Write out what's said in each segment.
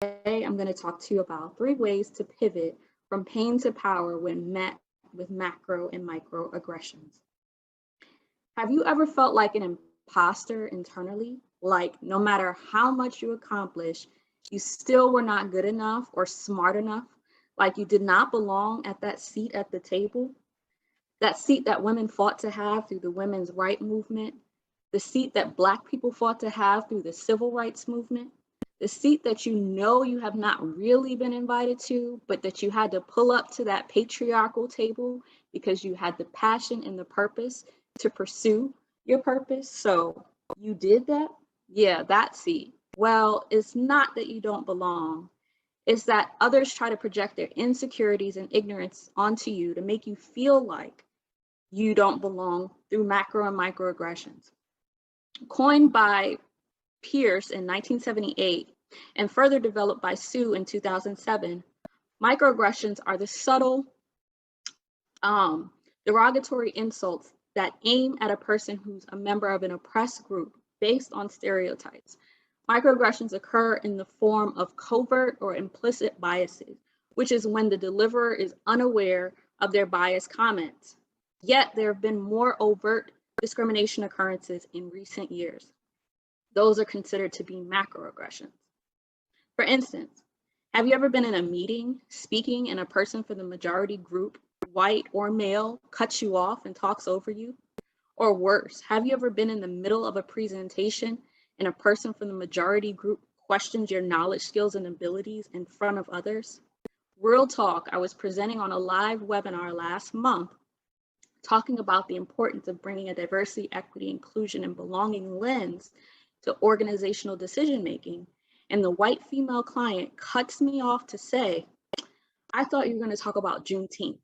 I'm going to talk to you about 3 ways to pivot from pain to power when met with macro and microaggressions. Have you ever felt like an imposter internally? Like no matter how much you accomplish, you still were not good enough or smart enough? Like you did not belong at that seat at the table? That seat that women fought to have through the women's right movement, the seat that Black people fought to have through the civil rights movement, the seat that you know you have not really been invited to, but that you had to pull up to that patriarchal table because you had the passion and the purpose to pursue your purpose. So you did that? Yeah, that seat. Well, it's not that you don't belong. It's that others try to project their insecurities and ignorance onto you to make you feel like you don't belong through macro and microaggressions. Coined by Pierce in 1978 and further developed by Sue in 2007, microaggressions are the subtle, derogatory insults that aim at a person who's a member of an oppressed group based on stereotypes. Microaggressions occur in the form of covert or implicit biases, which is when the deliverer is unaware of their biased comments. Yet there have been more overt discrimination occurrences in recent years. Those are considered to be macroaggressions. For instance, have you ever been in a meeting speaking and a person from the majority group, white or male, cuts you off and talks over you? Or worse, have you ever been in the middle of a presentation and a person from the majority group questions your knowledge, skills, and abilities in front of others? Real talk, I was presenting on a live webinar last month talking about the importance of bringing a diversity, equity, inclusion, and belonging lens to organizational decision making. And the white female client cuts me off to say, I thought you were going to talk about Juneteenth.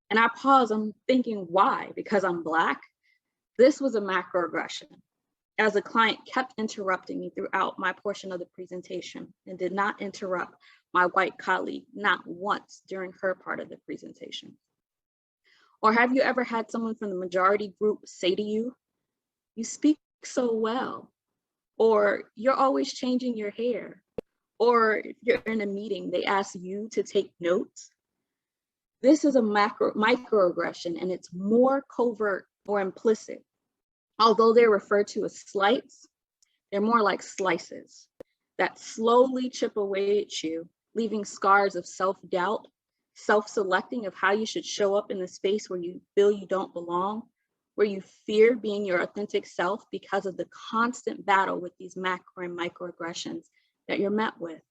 And I pause, I'm thinking, why? Because I'm Black? This was a macroaggression, as the client kept interrupting me throughout my portion of the presentation and did not interrupt my white colleague, not once during her part of the presentation. Or have you ever had someone from the majority group say to you, you speak so well, or you're always changing your hair, or if you're in a meeting, they ask you to take notes? This is a microaggression, and it's more covert or implicit. Although they're referred to as slights, they're more like slices that slowly chip away at you, leaving scars of self-doubt, self-selecting of how you should show up in the space where you feel you don't belong, where you fear being your authentic self because of the constant battle with these macro and microaggressions that you're met with.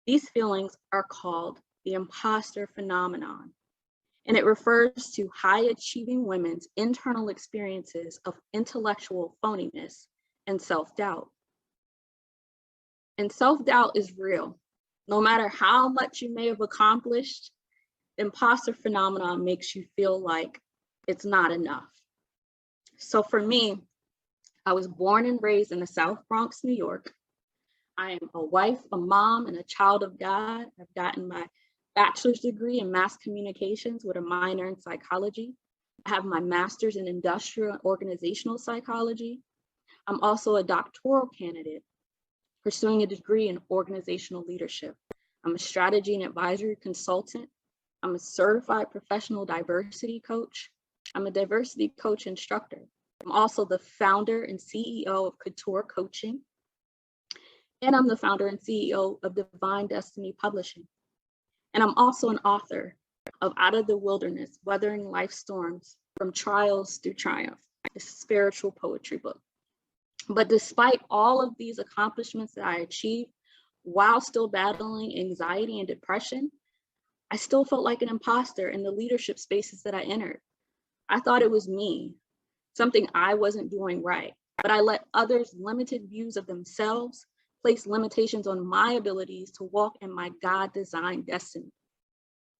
These feelings are called the imposter phenomenon, and it refers to high achieving women's internal experiences of intellectual phoniness and self-doubt. And self-doubt is real. No matter how much you may have accomplished, the imposter phenomenon makes you feel like it's not enough. So for me, I was born and raised in the South Bronx, New York. I am a wife, a mom, and a child of God. I've gotten my bachelor's degree in mass communications with a minor in psychology. I have my master's in industrial and organizational psychology. I'm also a doctoral candidate pursuing a degree in organizational leadership. I'm a strategy and advisory consultant. I'm a certified professional diversity coach. I'm a diversity coach instructor. I'm also the founder and CEO of Couture Coaching. And I'm the founder and CEO of Divine Destiny Publishing. And I'm also an author of Out of the Wilderness, Weathering Life Storms from Trials Through Triumph, a spiritual poetry book. But despite all of these accomplishments that I achieved while still battling anxiety and depression, I still felt like an imposter in the leadership spaces that I entered. I thought it was me, something I wasn't doing right, but I let others' limited views of themselves place limitations on my abilities to walk in my God-designed destiny.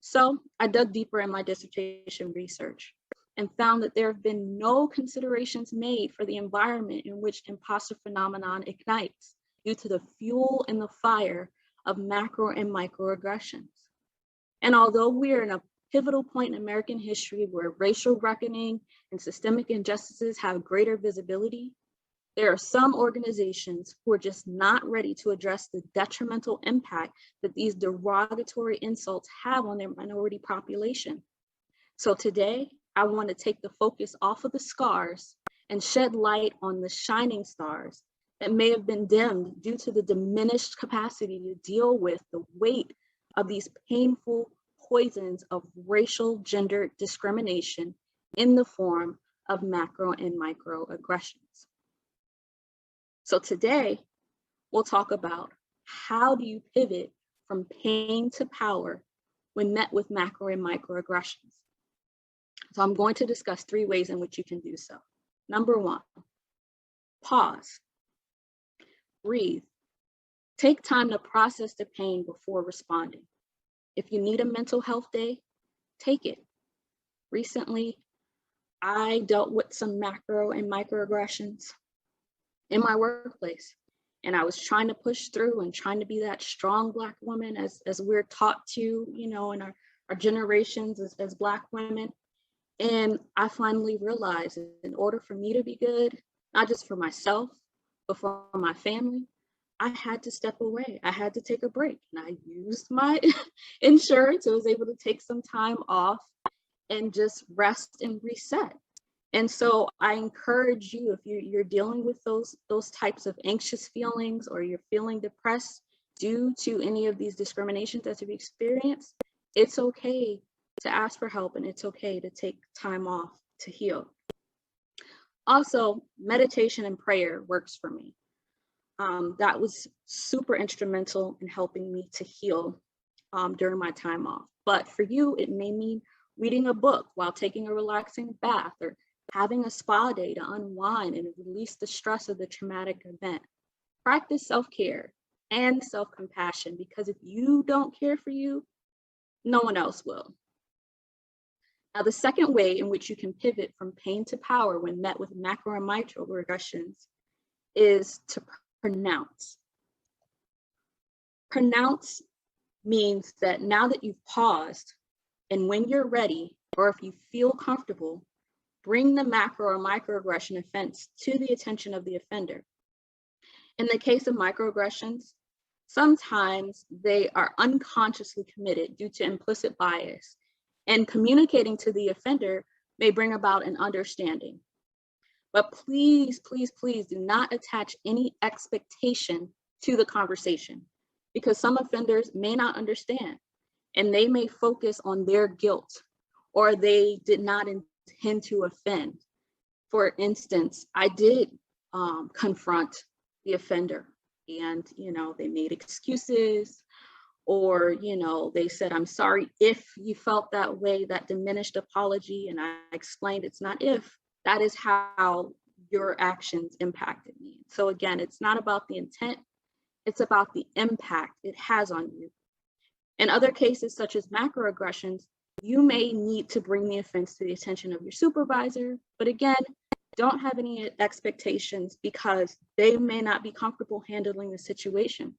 So I dug deeper in my dissertation research and found that there have been no considerations made for the environment in which imposter phenomenon ignites due to the fuel and the fire of macro and microaggressions. And although we are in a pivotal point in American history where racial reckoning and systemic injustices have greater visibility, There are some organizations who are just not ready to address the detrimental impact that these derogatory insults have on their minority population. So today, I want to take the focus off of the scars and shed light on the shining stars that may have been dimmed due to the diminished capacity to deal with the weight of these painful poisons of racial gender discrimination in the form of macro and microaggressions. So today, we'll talk about how do you pivot from pain to power when met with macro and microaggressions. So I'm going to discuss 3 ways in which you can do so. Number 1, pause, breathe. Take time to process the pain before responding. If you need a mental health day, take it. Recently, I dealt with some macro and microaggressions in my workplace. And I was trying to push through and trying to be that strong Black woman as we're taught to, you know, in our generations as Black women. And I finally realized in order for me to be good, not just for myself, but for my family, I had to step away. I had to take a break. And I used my insurance. I was able to take some time off and just rest and reset. And so I encourage you, if you're dealing with those types of anxious feelings, or you're feeling depressed due to any of these discriminations that you've experienced, it's okay to ask for help, and it's okay to take time off to heal. Also, meditation and prayer works for me. That was super instrumental in helping me to heal during my time off. But for you, it may mean reading a book while taking a relaxing bath, or having a spa day to unwind and release the stress of the traumatic event. Practice self-care and self-compassion, because if you don't care for you, no one else will. Now, the second way in which you can pivot from pain to power when met with macro and microaggressions is to pronounce. Pronounce means that now that you've paused, and when you're ready, or if you feel comfortable, bring the macro or microaggression offense to the attention of the offender. In the case of microaggressions, sometimes they are unconsciously committed due to implicit bias, and communicating to the offender may bring about an understanding. But please, please, please do not attach any expectation to the conversation, because some offenders may not understand, and they may focus on their guilt, or they did not intend to offend. For instance, I did confront the offender, and they made excuses, or they said, "I'm sorry if you felt that way," that diminished apology. And I explained it's not if, that is how your actions impacted me. So again, it's not about the intent, it's about the impact it has on you. In other cases, such as macroaggressions, you may need to bring the offense to the attention of your supervisor, but again, don't have any expectations, because they may not be comfortable handling the situation,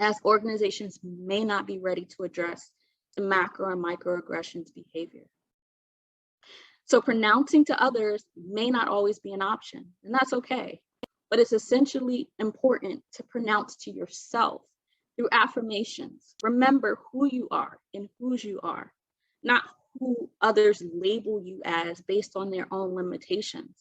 as organizations may not be ready to address the macro and microaggressions behavior. So pronouncing to others may not always be an option, and that's okay, but it's essentially important to pronounce to yourself through affirmations. Remember who you are and whose you are, not who others label you as based on their own limitations.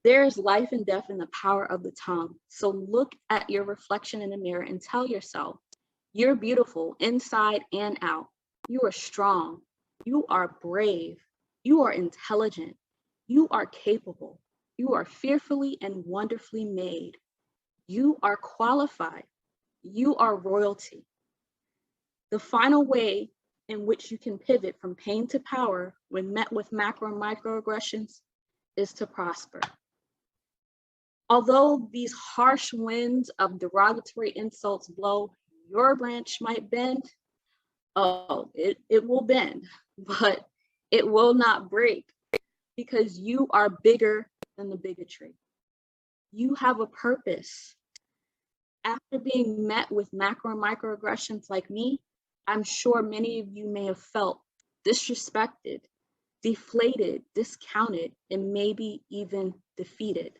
There is life and death in the power of the tongue. So look at your reflection in the mirror and tell yourself, you're beautiful inside and out. You are strong. You are brave. You are intelligent. You are capable. You are fearfully and wonderfully made. You are qualified. You are royalty. The final way in which you can pivot from pain to power when met with macro and microaggressions is to prosper. Although these harsh winds of derogatory insults blow, your branch might bend. Oh, it will bend, but it will not break, because you are bigger than the bigotry. You have a purpose. After being met with macro and microaggressions like me, I'm sure many of you may have felt disrespected, deflated, discounted, and maybe even defeated.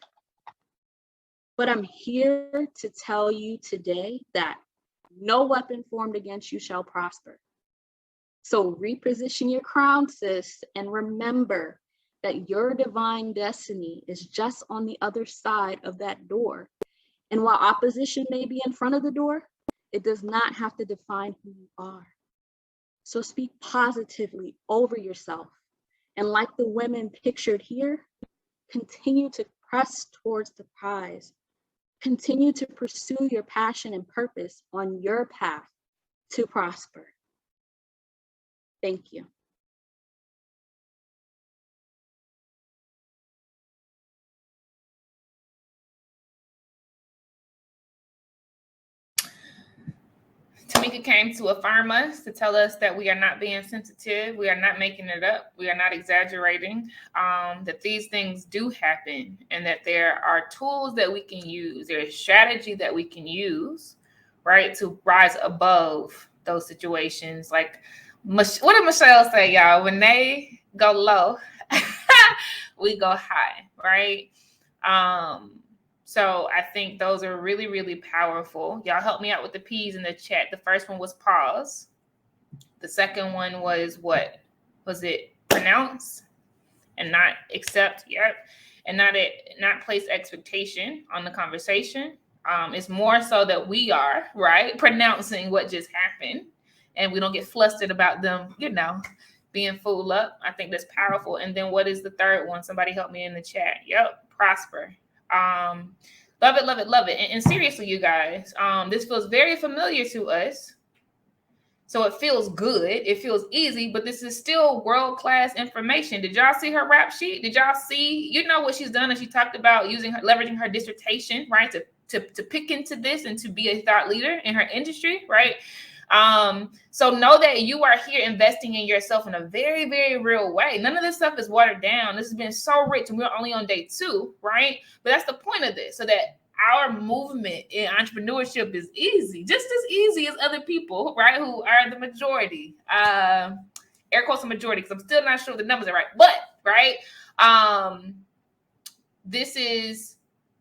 But I'm here to tell you today that no weapon formed against you shall prosper. So reposition your crown, sis, and remember that your divine destiny is just on the other side of that door. And while opposition may be in front of the door, it does not have to define who you are. So speak positively over yourself. And like the women pictured here, continue to press towards the prize. Continue to pursue your passion and purpose on your path to prosper. Thank you. Tamika came to affirm us, to tell us that we are not being sensitive. We are not making it up. We are not exaggerating, that these things do happen and that there are tools that we can use. There is strategy that we can use, right, to rise above those situations. Like, what did Michelle say, y'all? When they go low, we go high, right? So I think those are really, really powerful. Y'all help me out with the P's in the chat. The first one was pause. The second one was what? Was it pronounce and not accept? Yep. And not place expectation on the conversation. It's more so that we are, right, pronouncing what just happened and we don't get flustered about them, being fooled up. I think that's powerful. And then what is the third one? Somebody help me in the chat. Yep. Prosper. Love it, love it, love it. And seriously, you guys, this feels very familiar to us. So it feels good. It feels easy, but this is still world-class information. Did y'all see her rap sheet? Did y'all see, what she's done? And she talked about leveraging her dissertation, right, to pick into this and to be a thought leader in her industry, right? So know that you are here investing in yourself in a very, very real way. None of this stuff is watered down. This has been so rich and we're only on day 2, right? But that's the point of this, so that our movement in entrepreneurship is easy, just as easy as other people, right? Who are the majority, air quotes the majority, because I'm still not sure the numbers are right, but right. This is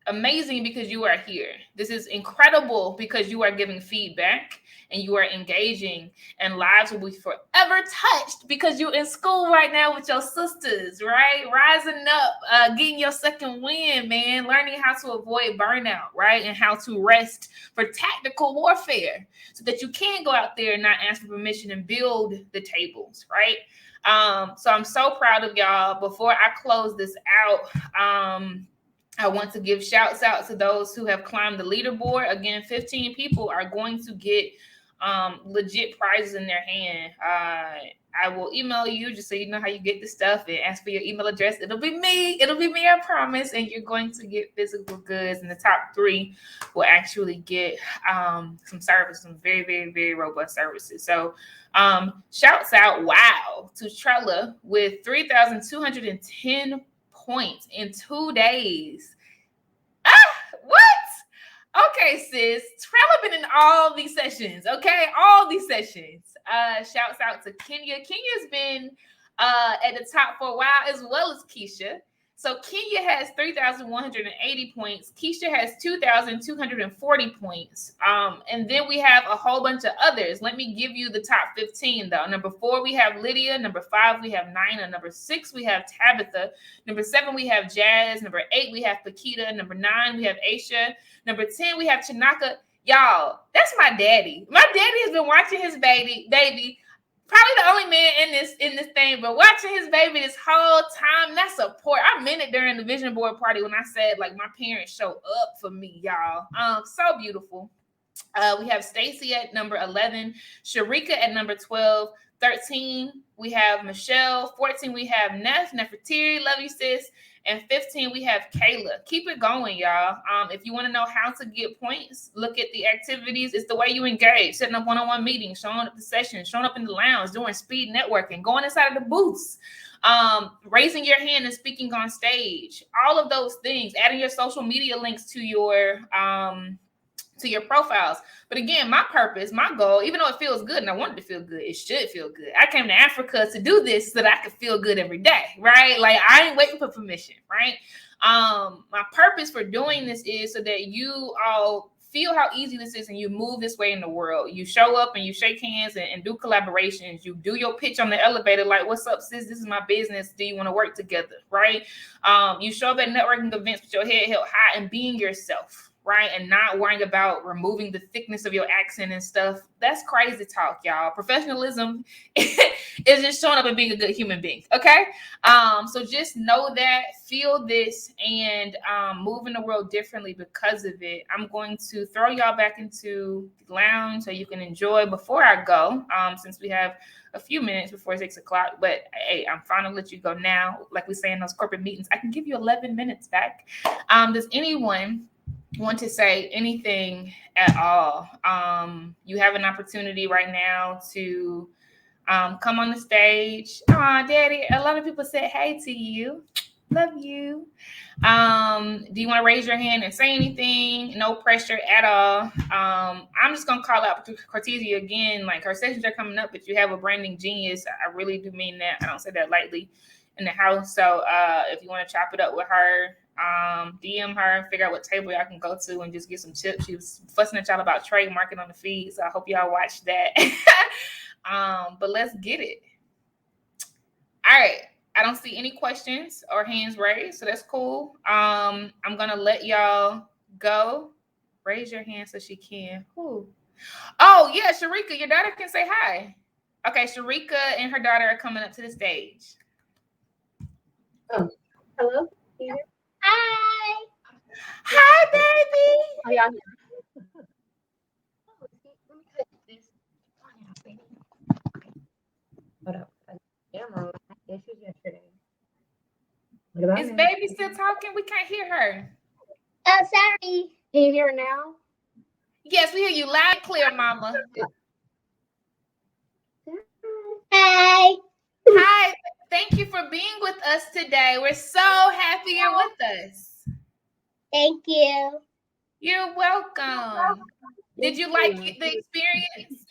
amazing because you are here. This is incredible because you are giving feedback and you are engaging, and lives will be forever touched because you're in school right now with your sisters, right? Rising up, getting your second win, man, learning how to avoid burnout, right? And how to rest for tactical warfare so that you can go out there and not ask for permission and build the tables, right? So I'm so proud of y'all. Before I close this out, I want to give shouts out to those who have climbed the leaderboard. Again, 15 people are going to get legit prizes in their hand. I will email you just so you know how you get the stuff and ask for your email address. It'll be me, I promise. And you're going to get physical goods. And the top 3 will actually get some service, some very, very, very robust services. So shouts out, wow, to Trella with 3,210 points in 2 days. What? Okay, sis. Trella been in all these sessions, okay? All these sessions. Shouts out to Kenya. Kenya's been at the top for a while, as well as Keisha. So Kenya has 3,180 points. Keisha has 2,240 points. And then we have a whole bunch of others. Let me give you the top 15, though. Number 4, we have Lydia. Number 5, we have Nina. Number 6, we have Tabitha. Number 7, we have Jazz. Number 8, we have Pakita. Number 9, we have Aisha. Number 10, we have Chinaka. Y'all, that's my daddy. My daddy has been watching his baby. Probably the only man in this thing, but watching his baby this whole time, that support. I meant it during the vision board party when I said, like, my parents show up for me, y'all. So beautiful. We have Stacy at number 11, Sharika at number 12, 13, we have Michelle, 14, we have Nefertiri, love you, sis, and 15, we have Kayla. Keep it going, y'all. If you want to know how to get points, look at the activities. It's the way you engage, setting up one-on-one meetings, showing up to sessions, showing up in the lounge, doing speed networking, going inside of the booths, raising your hand and speaking on stage, all of those things, adding your social media links to your to your profiles. But again, my purpose, my goal, even though it feels good and I want it to feel good, it should feel good. I came to Africa to do this so that I could feel good every day, right? Like I ain't waiting for permission, right? My purpose for doing this is so that you all feel how easy this is and you move this way in the world. You show up and you shake hands and do collaborations. You do your pitch on the elevator like, what's up, sis? This is my business. Do you want to work together, right? You show up at networking events with your head held high and being yourself, right? And not worrying about removing the thickness of your accent and stuff. That's crazy talk, y'all. Professionalism is just showing up and being a good human being, okay? So just know that, feel this, and move in the world differently because of it. I'm going to throw y'all back into the lounge so you can enjoy before I go, since we have a few minutes before 6 o'clock. But hey, I'm fine to let you go now. Like we say in those corporate meetings, I can give you 11 minutes back. Does anyone want to say anything at all? You have an opportunity right now to come on the stage. Oh, Daddy, a lot of people said hey to you. Love you. Do you want to raise your hand and say anything? No pressure at all. I'm just gonna call out Cortesia again. Like, her sessions are coming up, but you have a branding genius. I really do mean that. I don't say that lightly in the house. So if you want to chop it up with her, DM her and figure out what table y'all can go to and just get some tips. She was fussing at y'all about trademarking on the feed, so I hope y'all watch that. But let's get it. All right. I don't see any questions or hands raised, so that's cool. I'm gonna let y'all go. Raise your hand so she can. Ooh. Oh yeah, Sharika, your daughter can say hi. Okay, Sharika and her daughter are coming up to the stage. Oh, hello. Hi. Hi, baby. Oh, yeah. Hold up. Camera issues yesterday. What about Is now? baby still talking? We can't hear her. Oh, sorry. Can you hear her now? Yes, we hear you loud and clear, Mama. Hi. Hi. Thank you for being with us today. We're so happy you're with us. Thank you. You're welcome. Did you like the experience?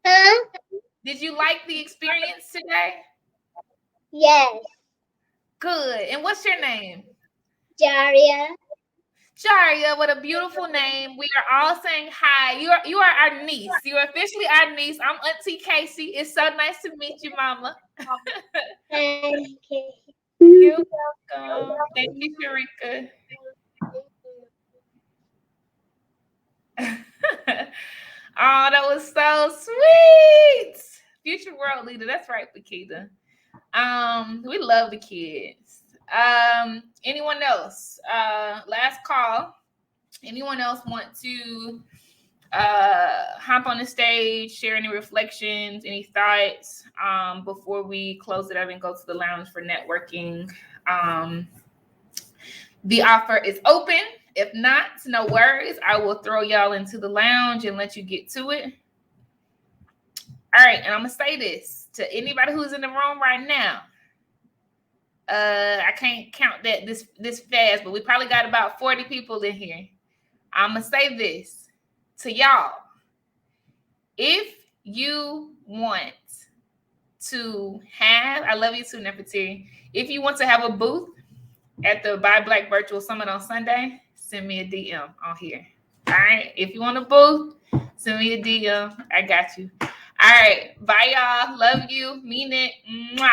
Huh? Did you like the experience today? Yes. Good. And what's your name? Jaria. Jaria, what a beautiful name. We are all saying hi. You are our niece. You are officially our niece. I'm Auntie Casey. It's so nice to meet you, Mama. Thank you. You're welcome. Thank you, Sharika. Oh, that was so sweet. Future world leader. That's right, Bakita. We love the kids. Anyone else? Last call. Anyone else want to hop on the stage, share any reflections, any thoughts before we close it up and go to the lounge for networking? The offer is open. If not, no worries. I will throw y'all into the lounge and let you get to it. All right, and I'm gonna say this to anybody who's in the room right now. I can't count that this fast, but we probably got about 40 people in here. I'm gonna say this to y'all. If you want to have, I love you too, Nefertiti. If you want to have a booth at the Buy Black Virtual Summit on Sunday, send me a DM on here. All right. If you want a booth, send me a DM. I got you. All right. Bye, y'all. Love you. Mean it. Mwah.